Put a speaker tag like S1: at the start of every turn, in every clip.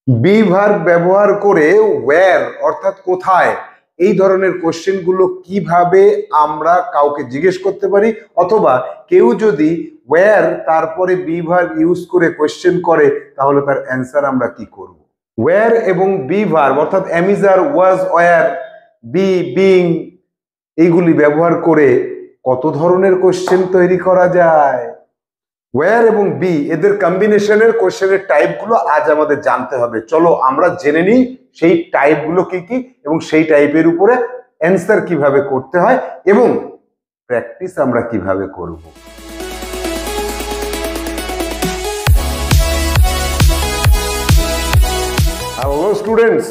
S1: Be verb ব্যবহার করে wire অর্থাৎ কোথায় এই ধরনের কোশ্চেন গুলো কিভাবে আমরা কাউকে জিজ্ঞেস করতে পারি, অথবা কেউ যদি ওয়্যার তারপরে বি ভার্ব ইউজ করে কোশ্চেন করে তাহলে তার অ্যান্সার আমরা কি করব। ওয়্যার এবং বি ভার্ব অর্থাৎ অ্যামিজার, ওয়াজ, ওয়্যার, বি, বিং এইগুলি ব্যবহার করে কত ধরনের কোশ্চেন তৈরি করা যায়। ওয়্যার এবং বি এদের কম্বিনেশনের কোশ্চেনের টাইপগুলো আজ আমাদের জানতে হবে। চলো আমরা জেনে নিই সেই টাইপগুলো কি কি এবং সেই টাইপের উপরে অ্যান্সার কিভাবে করতে হয় এবং প্র্যাকটিস আমরা কিভাবে করব। Hello students,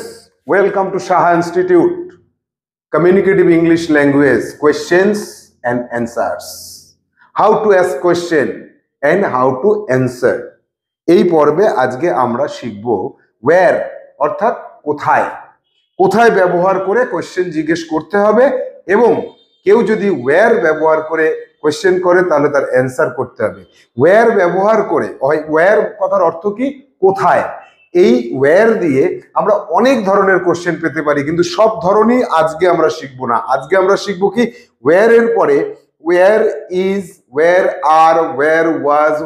S1: welcome to Shaha Institute, Communicative English Language, Questions and Answers. How to ask question and how to answer. এই পর্বে আজকে আমরা শিখব ওয়্যার অর্থাৎ কোথায়, কোথায় ব্যবহার করে কোশ্চেন জিজ্ঞেস করতে হবে এবং কেউ যদি ওয়্যার ব্যবহার করে কোশ্চেন করে তাহলে তার অ্যান্সার করতে হবে। ওয়্যার ব্যবহার করে, ওয়্যার কথার অর্থ কি? কোথায়। এই ওয়্যার দিয়ে আমরা অনেক ধরনের কোশ্চেন পেতে পারি, কিন্তু সব ধরনই আজকে আমরা শিখবো না। আজকে আমরা শিখবো কি, ওয়্যার এর পরে where is, where are, where was,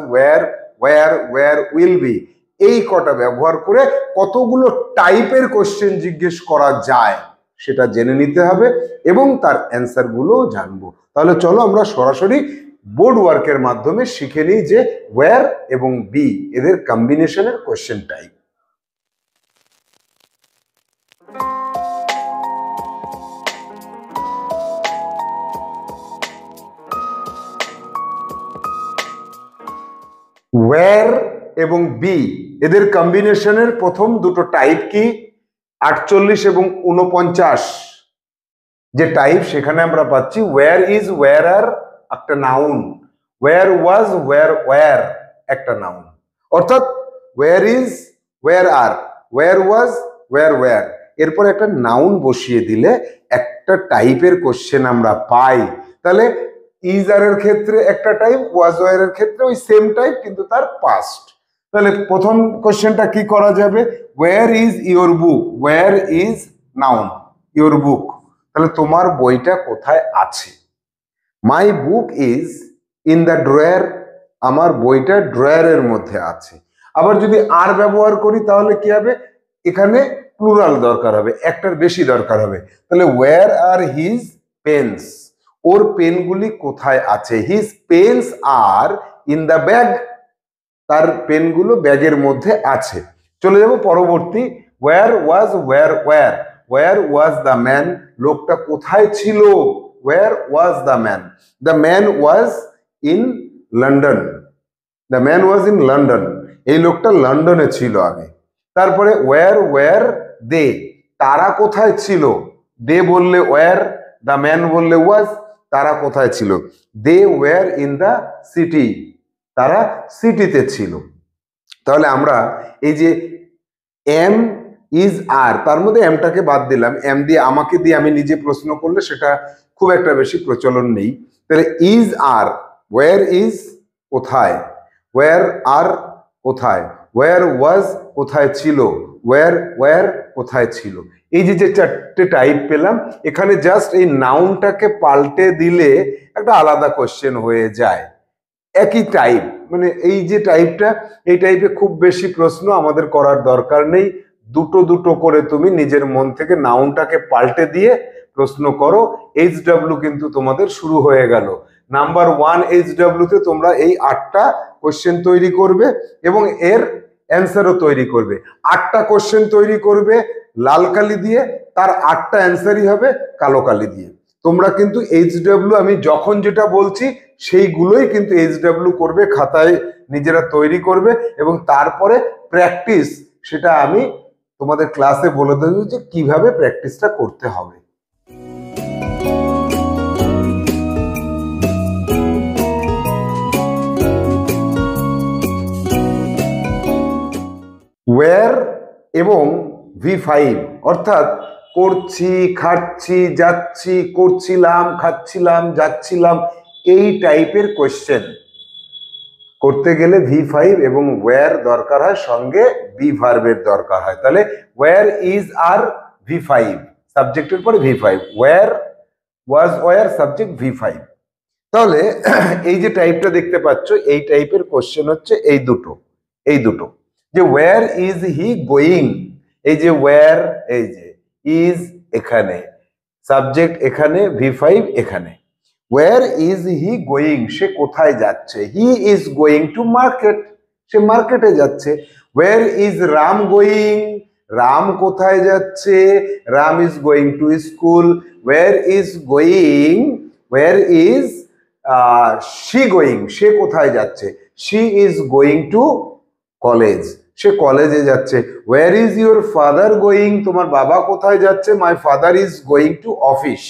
S1: where will be, এই কটা ব্যবহার করে কতগুলো টাইপের কোশ্চেন জিজ্ঞেস করা যায় সেটা জেনে নিতে হবে এবং তার অ্যান্সার গুলো জানবো। তাহলে চলো আমরা সরাসরি বোর্ড ওয়ার্কের মাধ্যমে শিখে নিই যে ওয়্যার এবং বি এদের কম্বিনেশনের কোশ্চেন টাইপ। ওয়্যার এবং বি এদের কম্বিনেশনের প্রথম দুটো টাইপ কি? 48 এবং 49 যে টাইপ, সেখানে আমরা পাচ্ছি ওয়্যার ইজ, ওয়্যার আর একটা নাউন, ওয়্যার ওয়াজ, ওয়্যার একটা নাউন। অর্থাৎ where is, where are, where was, where এরপর একটা নাউন বসিয়ে দিলে একটা টাইপের কোশ্চেন আমরা পাই। তাহলে ইজ আর এর ক্ষেত্রে একটা টাইপ, ওয়াজ ওয়্যার এর ক্ষেত্রে ওই সেম টাইপ কিন্তু তার পাস্ট। তাহলে প্রথম কোশ্চেনটা কি করা যাবে? Where is your book, where is noun, your book, তাহলে তোমার বইটা কোথায় আছে। My book is in the drawer, আমার বইটা ড্রয়ারের মধ্যে আছে। আবার যদি আর ব্যবহার করি তাহলে কি হবে? এখানে প্লুরাল দরকার হবে, একটার বেশি দরকার হবে। তাহলে ওয়্যার আর হিজ পেন্স, ওর পেনগুলি কোথায় আছে। His pens are in the bag, তার পেনগুলো ব্যাগের মধ্যে আছে। চলে যাব পরবর্তী, where was, where was the man, লোকটা কোথায় ছিল। Where was the man, the man was in London, the man was in London, এই লোকটা লন্ডনে ছিল আগে। তারপরে ওয়্যার দে, তারা কোথায় ছিল। দে বললে ওয়্যার, দ্য ম্যান বললে ওয়াজ, তারা কোথায় ছিল। They were in the city, তারা সিটিতে ছিল। তাহলে আমরা এই যে এম ইজ আর, তার মধ্যে এমটাকে বাদ দিলাম, এম দিয়ে আমাকে দিয়ে আমি নিজে প্রশ্ন করলে সেটা খুব একটা বেশি প্রচলন নেই। তাহলে ইজ আর, ওয়্যার ইজ কোথায়, ওয়্যার আর কোথায়, ওয়্যার ওয়াজ কোথায় ছিল, ওয়্যার কোথায় ছিল। এই যে যে চারটে টাইপ পেলাম, এখানে জাস্ট এই নাউনটাকে পাল্টে দিলে একটা আলাদা কোশ্চেন হয়ে যায়। একই টাইপ, মানে এই যে টাইপটা, এই টাইপে খুব বেশি প্রশ্ন আমাদের করার দরকার নেই। দুটো দুটো করে তুমি নিজের মন থেকে নাউনটাকে পাল্টে দিয়ে প্রশ্ন করো। HW কিন্তু তোমাদের শুরু হয়ে গেল। নাম্বার 1 HW তে তোমরা এই 8টা কোশ্চেন তৈরি করবে এবং এর অ্যান্সারও তৈরি করবে। 8টা কোশ্চেন তৈরি করবে লাল কালি দিয়ে, তার 8টা অ্যান্সারই হবে কালো কালি দিয়ে। তোমরা কিন্তু HW আমি যখন যেটা বলছি সেইগুলোই কিন্তু HW করবে, খাতায় নিজেরা তৈরি করবে এবং তারপরে প্র্যাকটিস, সেটা আমি তোমাদের ক্লাসে বলে দেব যে কিভাবে প্র্যাকটিসটা করতে হবে। ওয়্যার এবং V5 অর্থাৎ করছি, খাচ্ছি, যাচ্ছি, করছিলাম, খাচ্ছিলাম, যাচ্ছিলাম, এই টাইপের কোশ্চেন। করতে গেলে V5 এবং ওয়্যার দরকার হয়, সঙ্গে বি ভার্বের দরকার হয়। তাহলে ওয়্যার ইজ আর V5, সাবজেক্টের পরে V5, wire was wire subject V5। তাহলে এই যে টাইপটা দেখতে পাচ্ছ, এই টাইপের কোশ্চেন হচ্ছে এই দুটো যে ওয়্যার ইজ হি গোয়িং, এই যে ওয়্যার, এই যে ইজ এখানে, সাবজেক্ট এখানে, V5 এখানে। ওয়্যার ইজ হি গোয়িং, সে কোথায় যাচ্ছে? He is going to market, সে মার্কেটে যাচ্ছে। ওয়্যার ইজ রাম গোয়িং, রাম কোথায় যাচ্ছে? Ram is going to school. Where is going, where is she going, সে কোথায় যাচ্ছে? She is going to college, সে কলেজে যাচ্ছে। Where is your father going, তোমার বাবা কোথায় যাচ্ছে? My father is going to office.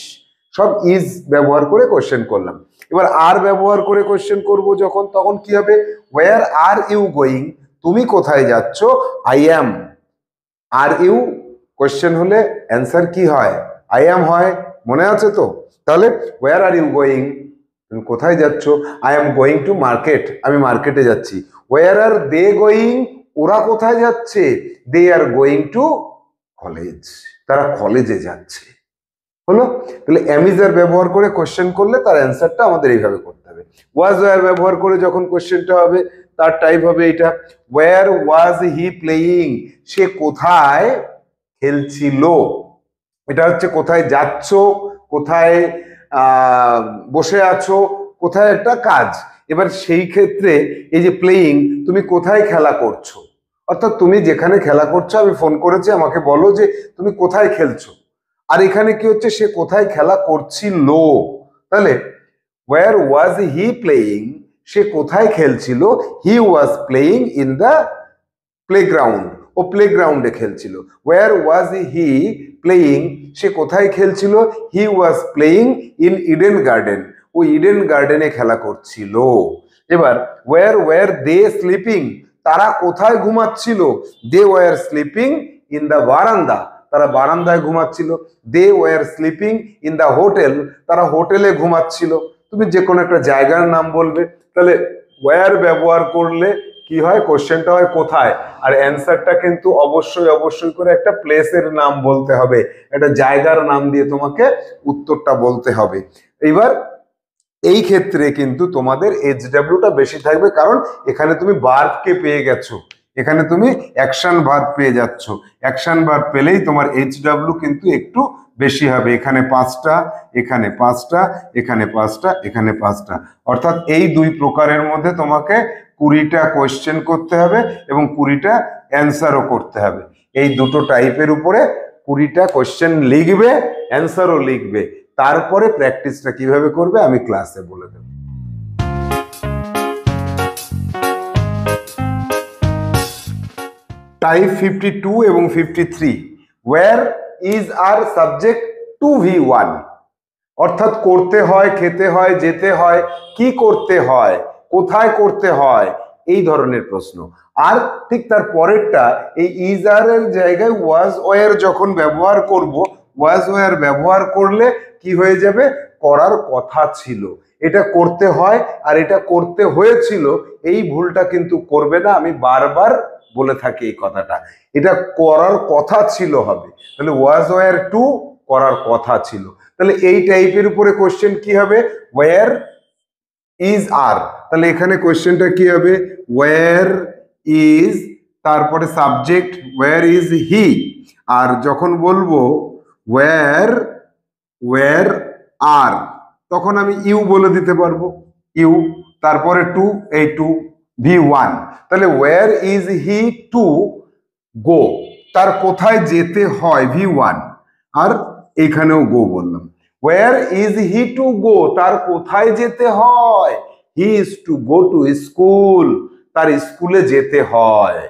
S1: সব ইজ ব্যবহার করে কোশ্চেন করলাম। এবার আর ব্যবহার করে কোশ্চেন করব যখন, তখন কি হবে? ওয়্যার আর ইউ গোয়িং, তুমি কোথায় যাচ্ছ? I am. আর ইউ কোশ্চেন হলে অ্যান্সার কি হয়? আই অ্যাম হয়, মনে আছে তো? তাহলে ওয়্যার আর ইউ গোয়িং, তুমি কোথায় যাচ্ছ? I am going to market, আমি মার্কেটে যাচ্ছি। ওয়্যার আর দে গোয়িং, ওরা কোথায় যাচ্ছে? দে আর গোয়িং টু কলেজ, তারা কলেজে যাচ্ছে। হলো? তাহলে অ্যামিজার ব্যবহার করে কোশ্চেন করলে তার অ্যান্সারটা আমাদের এইভাবে করতে হবে। ওয়াজ ওয়্যার ব্যবহার করে যখন কোশ্চেনটা হবে, তার টাইপ হবে এটা, ওয়্যার ওয়াজ হি প্লেয়িং, সে কোথায় খেলছিল। এটা হচ্ছে কোথায় যাচ্ছ, কোথায় বসে আছো, কোথায় একটা কাজ। এবার সেই ক্ষেত্রে এই যে প্লেয়িং, তুমি কোথায় খেলা করছো, অর্থাৎ তুমি যেখানে খেলা করছো, আমি ফোন করেছি, আমাকে বলো যে তুমি কোথায় খেলছো। আর এখানে কি হচ্ছে? সে কোথায় খেলা করছিল। তাহলে ওয়্যার ওয়াজ হি প্লেয়িং, সে কোথায় খেলছিল? He was playing in the playground, ও প্লেগ্রাউন্ডে খেলছিল। ওয়্যার ওয়াজ হি প্লেয়িং, সে কোথায় খেলছিল? He was playing in Eden Garden, ও ইডেন গার্ডেনে খেলা করছিল। এবার ওয়্যার ওয়্যার দে স্লিপিং, তারা কোথায় ঘুমাচ্ছিল? They were sleeping in the verandah, তারা বারান্দায় ঘুমাচ্ছিল। They were sleeping in the hotel, তারা হোটেলে ঘুমাচ্ছিল। তুমি যে কোনো একটা জায়গার নাম বলবে। তাহলে ওয়্যার ব্যবহার করলে কি হয়? কোশ্চেনটা হয় কোথায়, আর অ্যান্সারটা কিন্তু অবশ্যই করে একটা প্লেসের নাম বলতে হবে, একটা জায়গার নাম দিয়ে তোমাকে উত্তরটা বলতে হবে। এবার এই ক্ষেত্রে কিন্তু তোমাদের এইচডব্লিউটা বেশি থাকবে, কারণ এখানে তুমি ভার্বকে পেয়ে গেছো, এখানে তুমি অ্যাকশন ভার্ব পেয়ে যাচ্ছ। অ্যাকশন ভার্ব পেলেই তোমার এইচডব্লিউ কিন্তু একটু বেশি হবে। এখানে 5টা, এখানে 5টা, এখানে 5টা, এখানে 5টা, অর্থাৎ এই দুই প্রকারের মধ্যে তোমাকে 20টা কোয়েশ্চেন করতে হবে এবং 20টা অ্যান্সারও করতে হবে। এই দুটো টাইপের উপরে 20টা কোয়েশ্চেন লিখবে, অ্যান্সারও লিখবে। তারপরে প্র্যাকটিসটা কিভাবে করবে আমি ক্লাসে বলে দেব। টাইপ 52 এবং 53, where is are subject to V1, অর্থাৎ করতে হয়, খেতে হয়, যেতে হয়, কি করতে হয়, কোথায় করতে হয়, এই ধরনের প্রশ্ন। আর ঠিক তার পরেরটা, এই ইজ আর এর জায়গায় ওয়াজ ওয়্যার যখন ব্যবহার করব, ওয়াজ ওয়্যার ব্যবহার করলে কি হয়ে যাবে? করার কথা ছিল, এটা করতে হয় আর এটা করতে হয়েছিল, এই ভুলটা কিন্তু করবে না। আমি বারবার বলে থাকি এই কথাটা, এটা করার কথা ছিল হবে। তাহলে ওয়াজ ওয়্যার টু, করার কথা ছিল। তাহলে এই টাইপের উপরে কোশ্চেন কি হবে? ওয়্যার ইজ আর, তাহলে এখানে কোশ্চেনটা কি হবে? ওয়্যার ইজ, তারপরে সাবজেক্ট ওয়্যার ইজ হি, আর যখন বলবো ওয়্যার ওয়্যার আর, তখন আমি ইউ বলে দিতে পারবো, ইউ, তারপরে টু, এই টু, V1। তাহলে where is he to go, তার কোথায় যেতে হয়, V1, আর এখানেও গো বললাম। Wire is he to go, তার কোথায় যেতে হয়? হি is to go to school, তার স্কুলে যেতে হয়,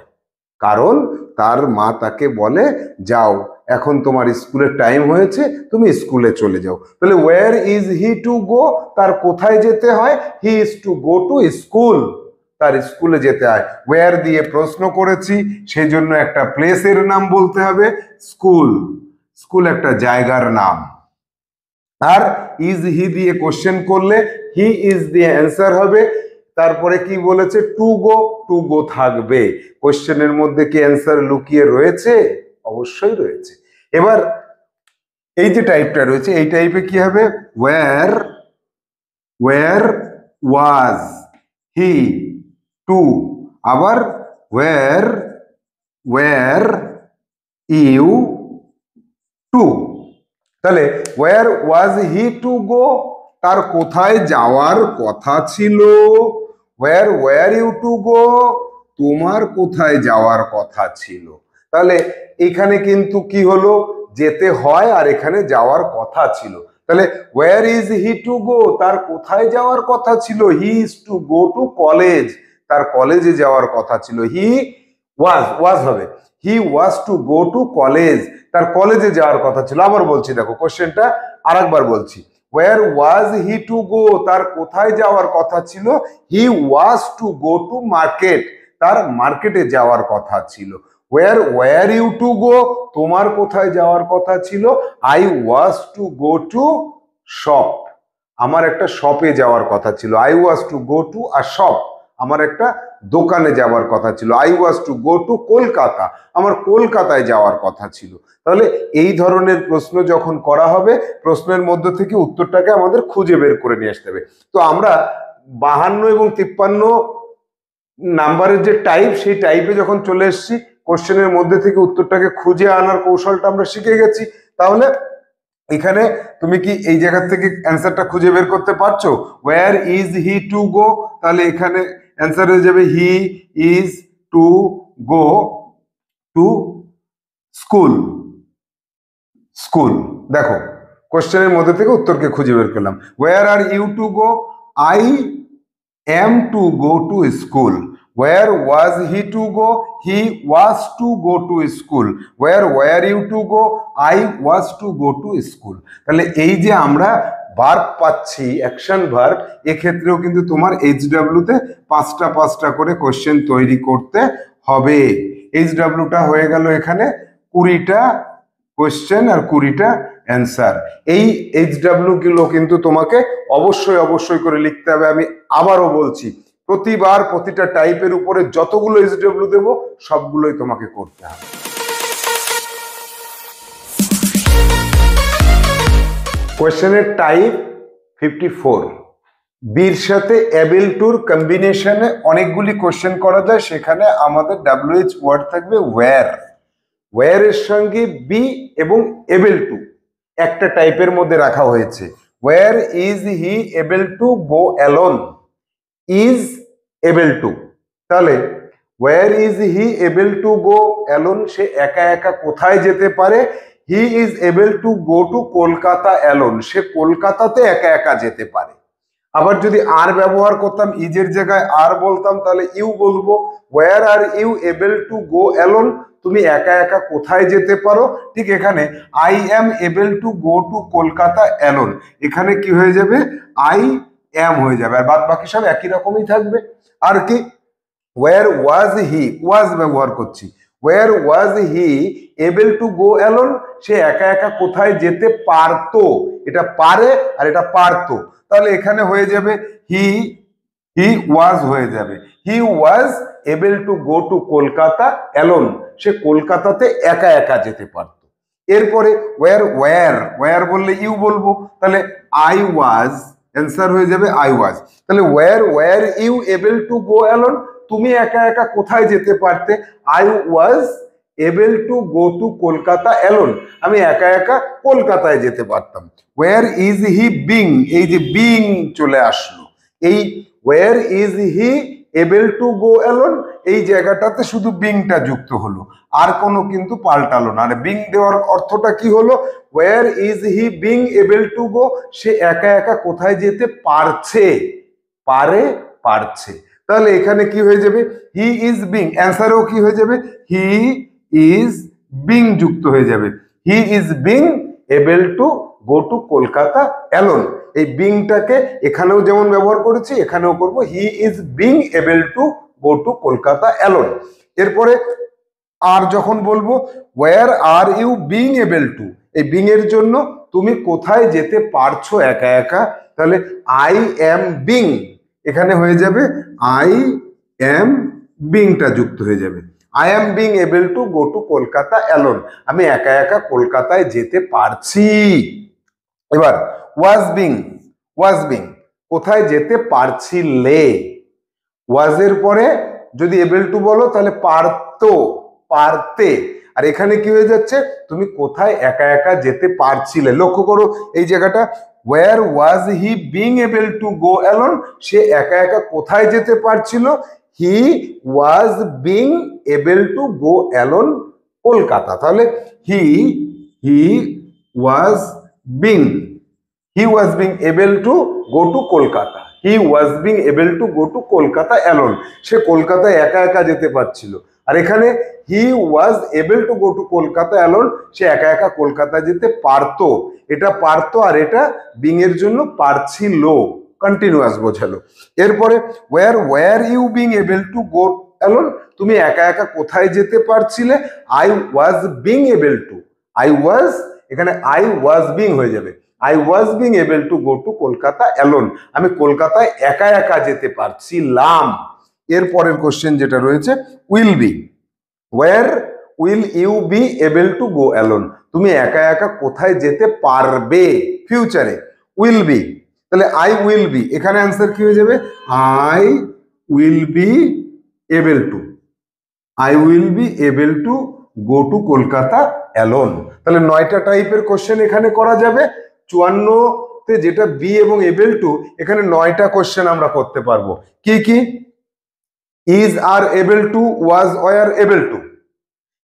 S1: কারণ তার মা তাকে বলে যাও, এখন তোমার স্কুলের টাইম হয়েছে, তুমি স্কুলে চলে যাও। তাহলে where is he to go, তার কোথায় যেতে হয়? হি is to go to school, তার স্কুলে যেতে হয়। ওয়্যার দিয়ে প্রশ্ন করেছি, সেই জন্য একটা প্লেসের নাম বলতে হবে, স্কুল, স্কুল একটা জায়গার নাম। আর ইজ হি দিয়ে কোশ্চেন করলে হি ইজ দিয়ে অ্যান্সার হবে। তারপরে কি বলেছে, টু গো থাকবে। কোশ্চেনের মধ্যে কি অ্যান্সার লুকিয়ে রয়েছে? অবশ্যই রয়েছে। এবার এই যে টাইপটা রয়েছে, এই টাইপে কি হবে, ওয়্যার ওয়াজ হি টু, আবার ওয়্যার ইউ টু। তাহলে where was he to go, তার কোথায় যাওয়ার কথা ছিল। ওয়্যার ইউ টু গো, তোমার কোথায় যাওয়ার কথা ছিল। তাহলে এখানে কিন্তু কি হলো, যেতে হয় আর এখানে যাওয়ার কথা ছিল। তাহলে where is he to go, তার কোথায় যাওয়ার কথা ছিল। হি is to go to college, তার কলেজে যাওয়ার কথা ছিল। হি ওয়াজ হবে, হি was to go to college, তার কলেজে যাওয়ার কথা ছিল। আবার বলছি, দেখো কোশ্চেনটা আরেকবার বলছি, wire was he to go, তার কোথায় যাওয়ার কথা ছিল। হি was to go to market, তার মার্কেটে যাওয়ার কথা ছিল। ওয়্যার ইউ টু গো, তোমার কোথায় যাওয়ার কথা ছিল। I was to go two shop, আমার একটা শপে যাওয়ার কথা ছিল। I was to go to a shop, আমার একটা দোকানে যাওয়ার কথা ছিল। I was to go to Kolkata, আমার কলকাতায় যাওয়ার কথা ছিল। তাহলে এই ধরনের প্রশ্ন যখন করা হবে, প্রশ্নের মধ্যে থেকে উত্তরটাকে আমাদের খুঁজে বের করে নিয়ে আসতে হবে। তো আমরা 52 এবং 53 নাম্বারের যে টাইপ, সেই টাইপে যখন চলে এসেছি, কোশ্চেনের মধ্যে থেকে উত্তরটাকে খুঁজে আনার কৌশলটা আমরা শিখে গেছি। তাহলে এখানে তুমি কি এই জায়গা থেকে অ্যান্সারটা খুঁজে বের করতে পারছো। Where is he to go, তাহলে এখানে অ্যান্সার হয়ে যাবে he is to go to school. দেখো কোশ্চেনের মধ্যে থেকে উত্তরকে খুঁজে বের করলাম। Where are you to go, I am to go to school. Where was he to go, he was to go to school. Where you to go, I was to go to school. তাহলে এই যে আমরা verb পাচ্ছি, action verb, এক্ষেত্রেও কিন্তু তোমার এইচডব্লিউতে 5টা করে কোশ্চেন তৈরি করতে হবে। এইচডব্লিউটা হয়ে গেল এখানে 20টা কোশ্চেন আর 20টা অ্যান্সার। এই এইচডব্লিউ গুলো কিন্তু তোমাকে অবশ্যই করে লিখতে হবে। আমি আবারও বলছি, প্রতিবার প্রতিটা টাইপের উপরে যতগুলো এইচডব্লিউ দেবো সবগুলোই তোমাকে করতে হবে। কোশ্চেনের টাইপ 54। বির সাথে এবেল টুর কম্বিনেশনে অনেকগুলি কোশ্চেন করা যায়, সেখানে আমাদের WH ওয়ার্ড থাকবে ওয়্যার। ওয়্যারের সঙ্গে বি এবং এবেল টু একটা টাইপের মধ্যে রাখা হয়েছে। Where is he able to go alone, is able to. তাহলে where is he able to go alone, সে একা একা কোথায় যেতে পারে। He is able to go to Kolkata alone, সে কলকাতাতে একা একা যেতে পারে। আবার যদি আর ব্যবহার করতাম, ইজের জায়গায় আর বলতাম, তাহলে ইউ বলবো। Where are you able to go alone, তুমি একা একা কোথায় যেতে পারো। ঠিক এখানে I am able to go to Kolkata alone, এখানে কি হয়ে যাবে, আই এম হয়ে যাবে, আর বাদ বাকি সব একই রকমই থাকবে। আর কি, ওয়্যার ওয়াজ হি, ওয়াজ ব্যবহার করছি। Where was he able to go alone, সে একা একা কোথায় যেতে পারতো, এটা পারে আর এটা পারতো। তাহলে এখানে হয়ে যাবে হি ওয়াজ হয়ে যাবে, he was able to go to Kolkata alone, সে কলকাতাতে একা একা যেতে পারতো। এরপরে ওয়্যার বললে ইউ বলবো, তাহলে আই ওয়াজ, অ্যান্সার হয়ে যাবে আই ওয়াজ। তাহলে where you able to go alone, তুমি একা একা কোথায় যেতে পারতে। I was able to go to Kolkata alone, আমি একা একা কলকাতায় যেতে পারতাম। ওয়্যার ইজ হি বিং, এই যে বিং চলে আসলো, এই where is he able to go alone, এই জায়গাটাতে শুধু বিংটা যুক্ত হলো, আর কোনো কিন্তু পাল্টালো না। আর বিং দেওয়ার অর্থটা কি হলো, where is he being able to go, সে একা একা কোথায় যেতে পারছে, পারছে। তাহলে এখানে কি হয়ে যাবে, হি ইজ বিং, অ্যান্সারেও কি হয়ে যাবে, হি ইজ বিং যুক্ত হয়ে যাবে। He is being able to go to Kolkata alone, এই বিংটাকে এখানেও যেমন ব্যবহার করেছি এখানেও করব, he is being able to go to Kolkata alone. এরপরে আর যখন বলবো, where are you being able to, এই বিং এর জন্য তুমি কোথায় যেতে পারছো একা একা, তাহলে আই এম বিং, এখানে হয়ে যাবে আই এম বিংটা যুক্ত হয়ে যাবে। I am being able to go to Kolkata alone, আমি একা একা কলকাতায় যেতে পারছি। এবার ওয়াজ বিং কোথায় যেতে পারছিলে, ওয়াজ এর পরে যদি এবল টু বলো তাহলে পারতো, পারতে। আর এখানে কি হয়ে যাচ্ছে, তুমি কোথায় একা একা যেতে পারছিলে। লক্ষ্য করো এই জায়গাটা, where was he being able to go alone, সে একা একা কোথায় যেতে পারছিল, he was being able to go alone Kolkata. তাহলে he was being able to go to Kolkata, he was being able to go to Kolkata alone, সে কলকাতায় একা একা যেতে পারছিল। আর এখানে he was able to go to Kolkata alone, সে একা একা কলকাতা যেতে পারতো, এটা পারতো আর এটা বিং এর জন্য পারছিল, কন্টিনিউয়াস বোঝালো। এরপরে where you being able to go alone, তুমি একা একা কোথায় যেতে পারছিলে, I was being able to, I was, এখানে আই ওয়াজ বিং হয়ে যাবে, I was being able to go to Kolkata alone, আমি কলকাতায় একা একা যেতে পারছিলাম। এরপরের কোশ্চেন যেটা রয়েছে will be, where will you be able to go alone, তুমি একা একা কোথায় যেতে পারবে ফিউচারে, উইল বি। তাহলে আই উইল বি, এখানে অ্যান্সার কি হয়ে যাবে, I will be able to, I will be able to go to Kolkata alone. তাহলে 9টা টাইপের কোশ্চেন এখানে করা যাবে। 54তে যেটা বি এবং এবল টু, এখানে 9টা কোশ্চেন আমরা করতে পারবো। কি কি, is are able to, was were able to,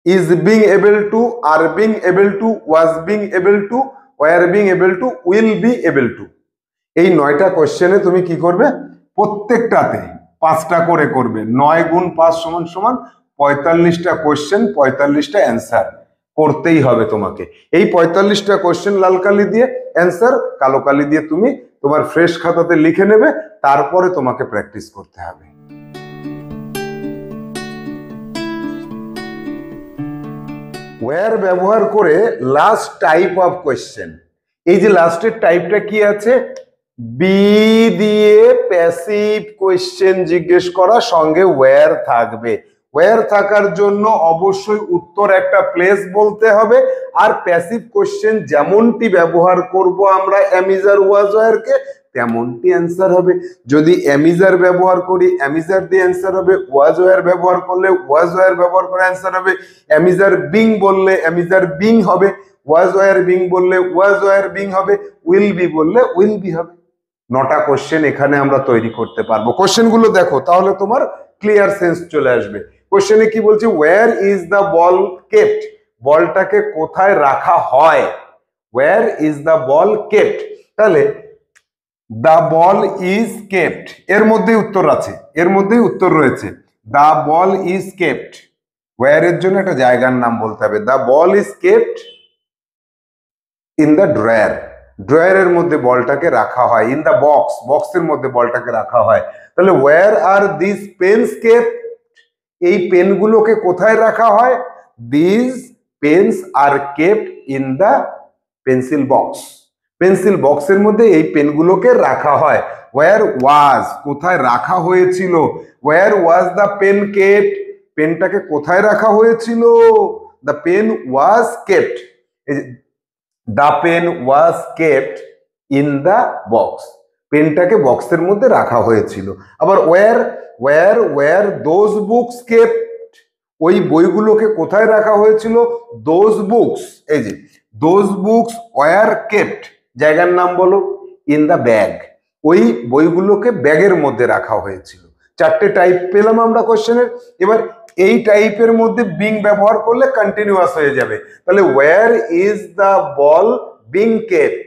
S1: is being able to, are being able to, was being able to, were being able to, will be able to. এই 9টা কোশ্চেনে তুমি কি করবে, প্রত্যেকটাতে 5টা করে করবে। 9 গুণ 5 সমান সমান 45টা কোশ্চেন, 45টা অ্যান্সার করতেই হবে তোমাকে। এই 45টা কোশ্চেন লাল কালি দিয়ে, অ্যান্সার কালো কালি দিয়ে তুমি তোমার ফ্রেশ খাতাতে লিখে নেবে, তারপরে তোমাকে প্র্যাকটিস করতে হবে। ওয়্যার ব্যবহার করে লাস্ট টাইপ অফ কোশ্চেন, এই যে লাস্টের টাইপটা কি আছে, বি দিয়ে প্যাসিভ কোশ্চেন জিজ্ঞেস করা, সঙ্গে ওয়্যার থাকবে। ওয়্যার থাকার জন্য অবশ্যই উত্তর একটা প্লেস বলতে হবে, আর প্যাসিভ কোশ্চেন যেমনটি ব্যবহার করব আমরা অ্যামিজার ওয়াজ ওয়্যারকে, তেমনটি অ্যান্সার হবে। যদি অ্যামিজার ব্যবহার করি অ্যামিজার দিয়ে অ্যান্সার হবে, ওয়াজ ওয়্যার ব্যবহার করলে ওয়াজ ওয়্যার ব্যবহার করে অ্যান্সার হবে, অ্যামিজার বিং বললে অ্যামিজার বিং হবে, ওয়াজ ওয়্যার বিং বললে ওয়াজ ওয়্যার বিং হবে, উইল বি বললে উইল বি হবে। 9টা কোশ্চেন এখানে আমরা তৈরি করতে পারবো। কোশ্চেনগুলো দেখো, তাহলে তোমার ক্লিয়ার সেন্স চলে আসবে। কোশ্চেনে কি বলছে, where is the ball kept, বলটাকে কোথায় রাখা হয়, where is the ball kept. তাহলে দ্য বল ইজ কেপ্ট, এর মধ্যেই উত্তর আছে, এর মধ্যেই উত্তর রয়েছে। The ball is kept, where এর জন্য একটা জায়গার নাম বলতে হবে। The ball is kept in the drawer, ড্রয়ারের মধ্যে বলটাকে রাখা হয়। ইন দ্য বক্স, বক্সের মধ্যে বলটাকে রাখা হয়। তাহলে where are this pens kept, এই পেনগুলোকে কোথায় রাখা হয়, this pens are kept in the pencil box, pencil বক্সের মধ্যে এই পেনগুলোকে রাখা হয়। ওয়্যার ওয়াজ, কোথায় রাখা হয়েছিল, where was the pen kept, পেনটাকে কোথায় রাখা হয়েছিল, the pen was kept, the pen was kept in the box, পেনটাকে বক্সের মধ্যে রাখা হয়েছিল। আবার ওয়্যার দোজ বুকস কেপ্ট, ওই বইগুলোকে কোথায় রাখা হয়েছিল, দোজ বুকস, এই যে দোজ বুকস ওয়্যার কেপ্ট, জায়গার নাম বলো, ইন দ্য ব্যাগ, ওই বইগুলোকে ব্যাগের মধ্যে রাখা হয়েছিল। 4টে টাইপ পেলাম আমরা কোশ্চেনের। এবার এই টাইপের মধ্যে বিং ব্যবহার করলে কন্টিনিউয়াস হয়ে যাবে। তাহলে where is the ball being kept,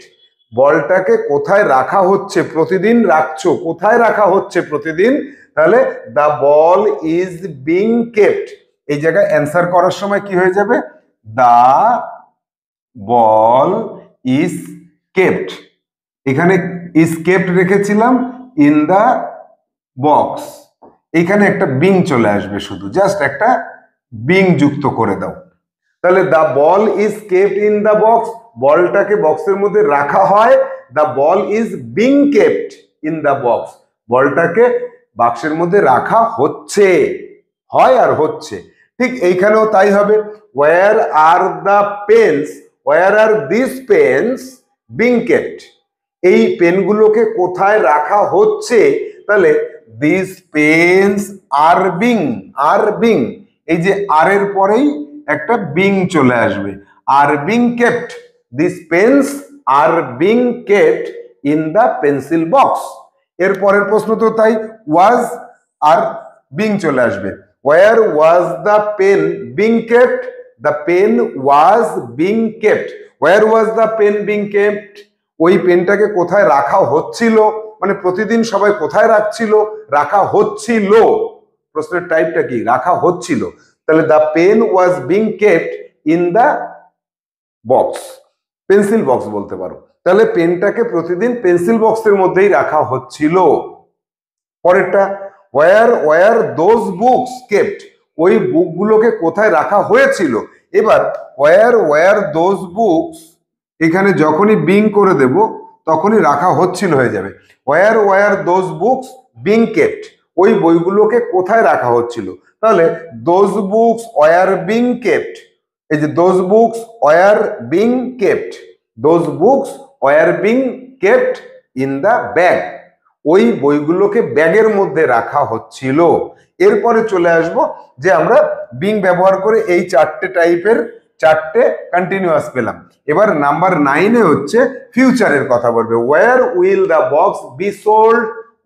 S1: বলটাকে কোথায় রাখা হচ্ছে, প্রতিদিন রাখছো, কোথায় রাখা হচ্ছে প্রতিদিন, তাহলে the ball is being kept, এই জায়গায় অ্যান্সার করার সময় কি হয়ে যাবে, দ্য বল ইজ কেপ্ট, এখানে ইজ কেপ্ট রেখেছিলাম, ইন দ্য বক্স, এখানে একটা বিং চলে আসবে, শুধু জাস্ট একটা বিং যুক্ত করে দাও। তাহলে the ball is kept in the box, বলটাকে বক্সের মধ্যে রাখা হয়, the ball is being kept in the box, বলটাকে বাক্সের মধ্যে রাখা হচ্ছে, হয় আর হচ্ছে। ঠিক এইখানেও তাই হবে, where are the pens, where are this pens being kept, এই পেনগুলোকে কোথায় রাখা হচ্ছে, তাহলে this pens are being, are being, এই যে আর এর পরেই একটা বিং চলে আসবে, are being kept, this pens are being kept in the pencil box. এর পরের প্রশ্ন তো তাই, ওয়াজ আর বিং চলে আসবে, where was the pen being kept, the pen was being kept, where was the pen being kept, ওই পেনটাকে কোথায় রাখা হচ্ছিল, মানে প্রতিদিন সবাই কোথায় রাখছিল, রাখা হচ্ছিল, প্রশ্নের টাইপটা কি, রাখা হচ্ছিল, তাহলে the pen was being kept in the box, pencil box বলতে পারো, তাহলে পেনটাকে প্রতিদিন পেন্সিল বক্সের মধ্যেই রাখা হচ্ছিল। পরেরটা, where were those books kept, ওই বুকগুলোকে কোথায় রাখা হয়েছিল, এবার ওয়্যার ওয়্যার দোজ বুকস, এখানে যখনই বিং করে দেব তখনই রাখা হচ্ছিল হয়ে যাবে, where were those books being kept, ওই বইগুলোকে কোথায় রাখা হচ্ছিল, তাহলে those books were being kept, এই যে those books were being kept, those books were being kept in the bag, ওই বইগুলোকে ব্যাগের মধ্যে রাখা হচ্ছিল। এরপরে চলে আসব যে আমরা বিং ব্যবহার করে এই চারটে টাইপের চারটে কন্টিনিউয়াস পেলাম। এবার নাম্বার 9-এ হচ্ছে ফিউচারের কথা বলবে, where will the box be sold,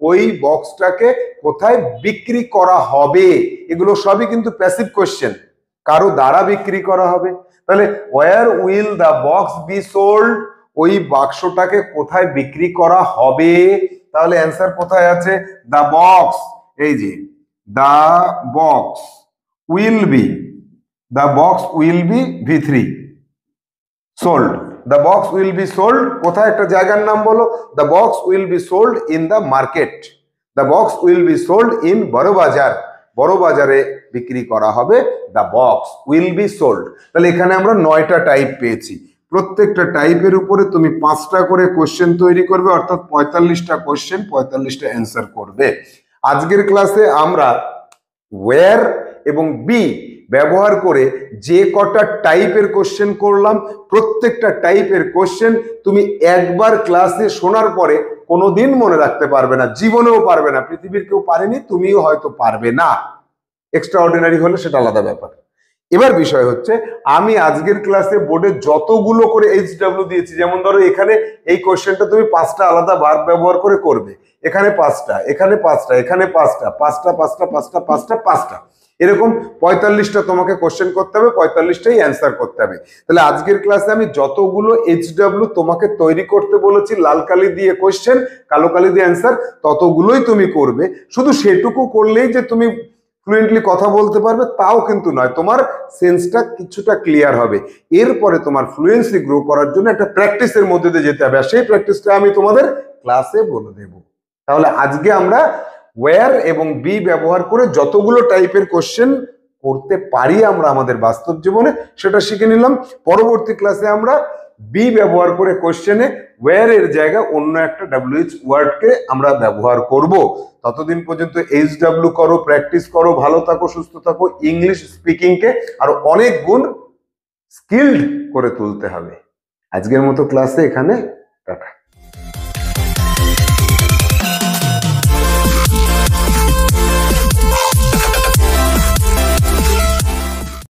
S1: ওই বক্সটাকে কোথায় বিক্রি করা হবে, এগুলো সবই কিন্তু প্যাসিভ কোশ্চেন, কারো দ্বারা বিক্রি করা হবে, তাহলে where will the box be sold, ওই বাক্সটাকে কোথায় বিক্রি করা হবে, তাহলে অ্যান্সার কোথায় আছে, দ্য বক্স, এই যে the box will be, the box will be V3 sold, the box will be sold, কোথায় একটা জায়গার নাম বলো, the box will be sold in the market, the box will be sold in বড় বাজার, বড় বাজারে বিক্রি করা হবে, the box will be sold. তাহলে এখানে আমরা 9টা টাইপ পেয়েছি, প্রত্যেকটা টাইপের উপরে তুমি 5টা করে কোশ্চেন তৈরি করবে, অর্থাৎ 45টা কোশ্চেন 45টা অ্যান্সার করবে। আজকের ক্লাসে আমরা ওয়্যার এবং বি ব্যবহার করে যে কটা টাইপের কোশ্চেন করলাম, প্রত্যেকটা টাইপের কোশ্চেন তুমি একবার ক্লাসে শোনার পরে কোনোদিন মনে রাখতে পারবে না, জীবনেও পারবে না, পৃথিবীর কেউ পারেনি, তুমিও হয়তো পারবে না, এক্সট্রা অর্ডিনারি হলে সেটা আলাদা ব্যাপার। এবার বিষয় হচ্ছে, আমি আজকের ক্লাসে বোর্ডে যতগুলো করে HW দিয়েছি, যেমন ধরো এখানে এই কোশ্চেনটা তুমি 5টা আলাদা ভার্ব ব্যবহার করে করবে, এখানে 5টা, এখানে 5টা, এখানে 5টা, 5টা 5টা 5টা 5টা 5টা, এরকম 45টা তোমাকে কোশ্চেন করতে হবে, 45টাই অ্যান্সার করতে হবে। তাহলে আজকের ক্লাসে আমি যতগুলো HW তোমাকে তৈরি করতে বলেছি, লাল কালি দিয়ে কোশ্চেন, কালো কালি দিয়ে অ্যান্সার, ততগুলোই তুমি করবে। শুধু সেটুকু করলেই যে তুমি ফ্লুয়েন্টলি কথা বলতে পারবে তাও কিন্তু নয়, তোমার সেন্সটা কিছুটা ক্লিয়ার হবে। এরপরে তোমার ফ্লুয়েন্সি গ্রো করার জন্য একটা প্র্যাকটিসের মধ্যে দিয়ে যেতে হবে, আর সেই প্র্যাকটিসটা আমি তোমাদের ক্লাসে বলে দেব। তাহলে আজকে আমরা ওয়্যার এবং বি ব্যবহার করে যতগুলো টাইপের কোশ্চেন করতে পারি আমরা আমাদের বাস্তব জীবনে, সেটা শিখে নিলাম। পরবর্তী ক্লাসে আমরা বি ব্যবহার করে কোশ্চেনে ওয়্যার এর জায়গায় অন্য একটা WH ওয়ার্ডকে আমরা ব্যবহার করব। ততদিন পর্যন্ত HW করো, প্র্যাকটিস করো, ভালো থাকো, সুস্থ থাকো, ইংলিশ স্পিকিংকে আরো অনেক গুণ স্কিলড করে তুলতে হবে। আজকের মতো ক্লাসে এখানে টাটা।